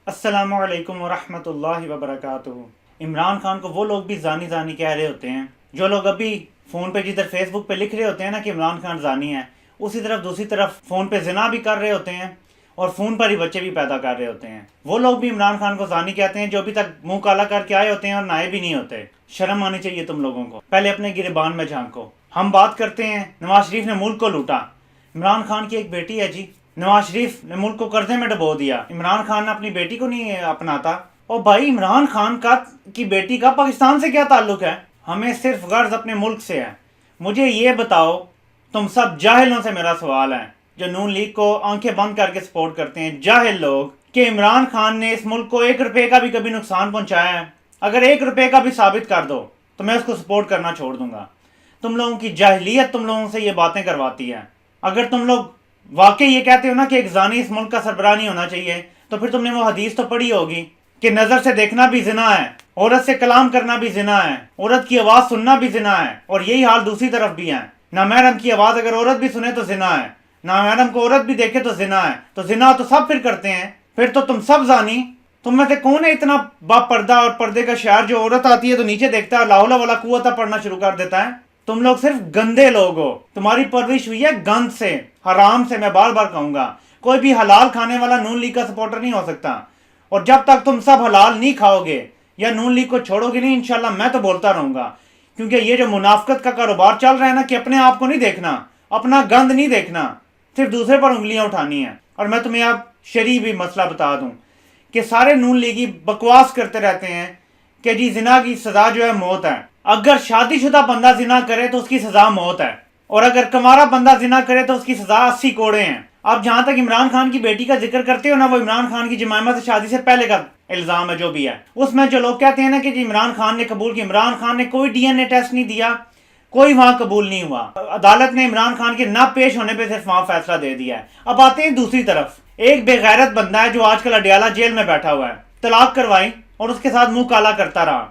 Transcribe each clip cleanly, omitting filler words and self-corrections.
السلام علیکم ورحمۃ اللہ وبرکاتہ۔ عمران خان کو وہ لوگ بھی زانی زانی کہہ رہے ہوتے ہیں، جو لوگ ابھی فون پہ جدھر فیس بک پہ لکھ رہے ہوتے ہیں نا کہ عمران خان زانی ہے، اسی طرف دوسری طرف فون پہ زنا بھی کر رہے ہوتے ہیں اور فون پر ہی بچے بھی پیدا کر رہے ہوتے ہیں۔ وہ لوگ بھی عمران خان کو زانی کہتے ہیں جو ابھی تک منہ کالا کر کے آئے ہوتے ہیں اور نائے بھی نہیں ہوتے۔ شرم آنی چاہیے تم لوگوں کو، پہلے اپنے گریبان میں جھانکو۔ ہم بات کرتے ہیں نواز شریف نے ملک کو لوٹا۔ عمران خان کی ایک بیٹی ہے جی، نواز شریف نے ملک کو قرضے میں ڈبو دیا، عمران خان نے اپنی بیٹی کو نہیں اپناتا۔ اور بھائی عمران خان کی بیٹی کا پاکستان سے کیا تعلق ہے؟ ہمیں صرف غرض اپنے ملک سے ہے۔ مجھے یہ بتاؤ، تم سب جاہلوں سے میرا سوال ہے جو نون لیگ کو آنکھیں بند کر کے سپورٹ کرتے ہیں، جاہل لوگ، کہ عمران خان نے اس ملک کو 1 روپے کا بھی کبھی نقصان پہنچایا ہے؟ اگر 1 روپے کا بھی ثابت کر دو تو میں اس کو سپورٹ کرنا چھوڑ دوں گا۔ تم لوگوں کی جاہلیت تم لوگوں سے یہ باتیں کرواتی ہے۔ اگر تم لوگ واقعی یہ کہتے ہو نا کہ ایک زانی اس ملک کا سربراہ نہیں ہونا چاہیے، تو پھر تم نے وہ حدیث تو پڑھی ہوگی کہ نظر سے دیکھنا بھی زنا ہے، عورت سے کلام کرنا بھی زنا ہے، عورت کی آواز سننا بھی زنا ہے، اور یہی حال دوسری طرف بھی ہے۔ نامحرم کی آواز اگر عورت بھی سنے تو زنا ہے، نامحرم کو عورت بھی دیکھے تو زنا ہے۔ تو زنا تو سب پھر کرتے ہیں، پھر تو تم سب زانی۔ تم میں سے کون ہے اتنا با پردہ اور پردے کا شعار جو عورت آتی ہے تو نیچے دیکھتا ہے اور لا حول ولا قوت پڑھنا شروع کر دیتا ہے؟ تم لوگ صرف گندے لوگ ہو، تمہاری پرورش ہوئی ہے گند سے، حرام سے۔ میں بار بار کہوں گا، کوئی بھی حلال کھانے والا نون لیگ کا سپورٹر نہیں ہو سکتا، اور جب تک تم سب حلال نہیں کھاؤ گے یا نون لیگ کو چھوڑو گے نہیں، انشاءاللہ میں تو بولتا رہوں گا۔ کیونکہ یہ جو منافقت کا کاروبار چل رہا ہے نا کہ اپنے آپ کو نہیں دیکھنا، اپنا گند نہیں دیکھنا، صرف دوسرے پر انگلیاں اٹھانی ہیں۔ اور میں تمہیں اب شریف بھی مسئلہ بتا دوں کہ سارے نون لیگی بکواس کرتے رہتے ہیں کہ جی زنا کی سزا جو ہے موت ہے۔ اگر شادی شدہ بندہ زنا کرے تو اس کی سزا موت ہے، اور اگر کنوارا بندہ زنا کرے تو اس کی سزا 80 کوڑے ہیں۔ آپ جہاں تک عمران خان کی بیٹی کا ذکر کرتے ہو نا، وہ عمران خان کی جمائمہ سے شادی سے پہلے کا الزام ہے جو بھی ہے۔ اس میں جو لوگ کہتے ہیں نا کہ جی عمران خان نے قبول کیا، عمران خان نے کوئی ڈی این اے ٹیسٹ نہیں دیا، کوئی وہاں قبول نہیں ہوا۔ عدالت نے عمران خان کے نہ پیش ہونے پہ صرف وہاں فیصلہ دے دیا ہے۔ اب آتے ہیں دوسری طرف، ایک بے غیرت بندہ ہے جو آج کل اڈیالہ جیل میں بیٹھا ہوا ہے، طلاق کروائی اور اس کے ساتھ منہ کالا کرتا رہا،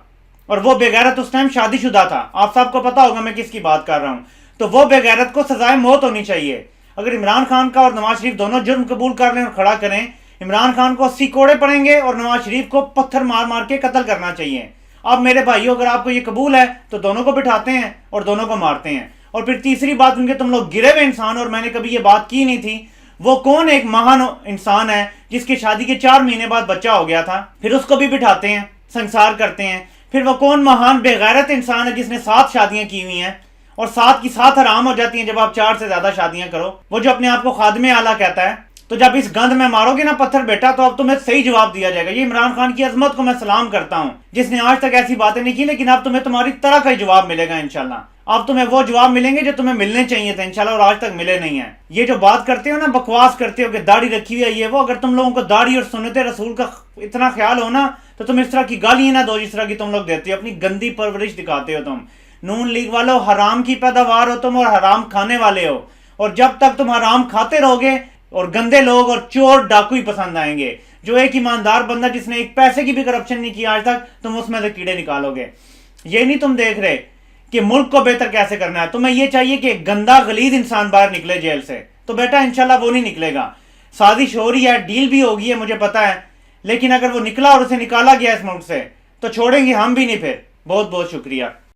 اور وہ بے غیرت اس ٹائم شادی شدہ تھا۔ آپ سب کو پتا ہوگا میں کس کی بات کر رہا ہوں۔ تو وہ بے غیرت کو سزائے موت ہونی چاہیے۔ اگر عمران خان کا اور نواز شریف دونوں جرم قبول کر لیں اور کھڑا کریں، عمران خان کو 80 کوڑے پڑیں گے اور نواز شریف کو پتھر مار مار کے قتل کرنا چاہیے۔ اب میرے بھائیو، اگر آپ کو یہ قبول ہے تو دونوں کو بٹھاتے ہیں اور دونوں کو مارتے ہیں۔ اور پھر تیسری بات، کیونکہ تم لوگ گرے ہوئے انسان، اور میں نے کبھی یہ بات کی نہیں تھی، وہ کون ایک مہان انسان ہے جس کی شادی کے 4 مہینے بعد بچہ ہو گیا تھا، پھر اس کو بھی بٹھاتے ہیں، سنگسار کرتے ہیں۔ پھر وہ کون مہان بے غیرت انسان ہے جس نے 7 شادیاں کی ہوئی ہیں، اور 7 کی 7 حرام ہو جاتی ہیں جب آپ 4 سے زیادہ شادیاں کرو؟ وہ جو اپنے آپ کو خادم اعلیٰ کہتا ہے۔ تو جب اس گند میں مارو گے نا پتھر بیٹا، تو اب تمہیں صحیح جواب دیا جائے گا۔ یہ عمران خان کی عظمت کو میں سلام کرتا ہوں جس نے آج تک ایسی باتیں نہیں کی، لیکن اب تمہیں تمہاری طرح کا ہی جواب ملے گا انشاءاللہ۔ اب تمہیں وہ جواب ملیں گے جو تمہیں ملنے چاہیے تھے انشاءاللہ، اور آج تک ملے نہیں ہیں۔ یہ جو بات کرتے ہو نا، بکواس کرتے ہو کہ داڑھی رکھی ہوئی ہے یہ وہ، اگر تم لوگوں کو داڑھی اور سنت رسول کا اتنا خیال ہو نا تو تم اس طرح کی گالیاں نہ دو جس طرح کی تم لوگ دیتے ہو، اپنی گندی پرورش دکھاتے ہو تم۔ نون لیگ والو، حرام کی پیداوار ہو تم، اور حرام کھانے والے ہو، اور جب تک تم حرام کھاتے رہو گے اور گندے لوگ اور چور ڈاکو ہی پسند آئیں گے۔ جو ایک ایماندار بندہ جس نے ایک پیسے کی بھی کرپشن نہیں کی آج تک، تم اس میں سے کیڑے نکالو گے۔ یہ نہیں تم دیکھ رہے کہ ملک کو بہتر کیسے کرنا ہے؟ تمہیں یہ چاہیے کہ گندا غلیظ انسان باہر نکلے جیل سے، تو بیٹا انشاءاللہ وہ نہیں نکلے گا۔ سازش ہو رہی ہے، ڈیل بھی ہوگی ہے، مجھے پتا ہے، لیکن اگر وہ نکلا اور اسے نکالا گیا اس ملک سے تو چھوڑیں گے ہم بھی نہیں پھر۔ بہت بہت شکریہ۔